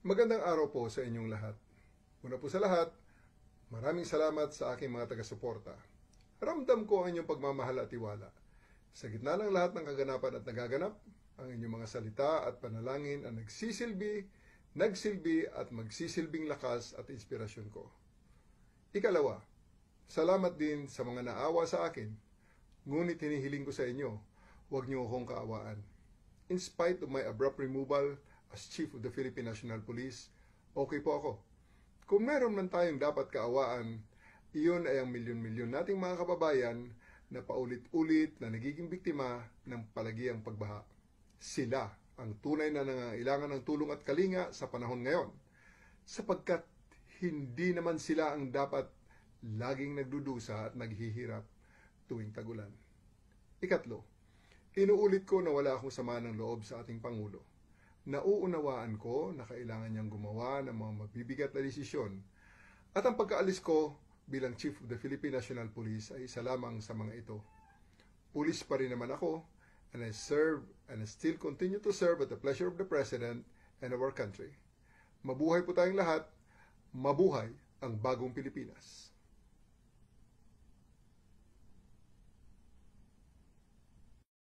Magandang araw po sa inyong lahat. Una po sa lahat, maraming salamat sa aking mga taga-suporta. Ramdam ko ang inyong pagmamahal at tiwala. Sa gitna ng lahat ng kaganapan at nagaganap, ang inyong mga salita at panalangin ang nagsilbi at magsisilbing lakas at inspirasyon ko. Ikalawa, salamat din sa mga naawa sa akin. Ngunit hinihiling ko sa inyo, huwag niyo akong kaawaan. In spite of my abrupt removal as Chief of the Philippine National Police, okay po ako. Kung meron man tayong dapat kaawaan, iyon ay ang milyon-milyon nating mga kababayan na paulit-ulit na nagiging biktima ng palagiang pagbaha. Sila ang tunay na nangangailangan ng tulong at kalinga sa panahon ngayon, sapagkat hindi naman sila ang dapat laging nagdudusa at naghihirap tuwing tagulan. Ikatlo, inuulit ko na wala akong sama ng loob sa ating Pangulo. Nauunawaan ko na kailangan niyang gumawa ng mga mabibigat na desisyon at ang pagkaalis ko bilang Chief of the Philippine National Police ay isa lamang sa mga ito. Pulis pa rin naman ako and I serve and I still continue to serve at the pleasure of the President and of our country. Mabuhay po tayong lahat, mabuhay ang bagong Pilipinas.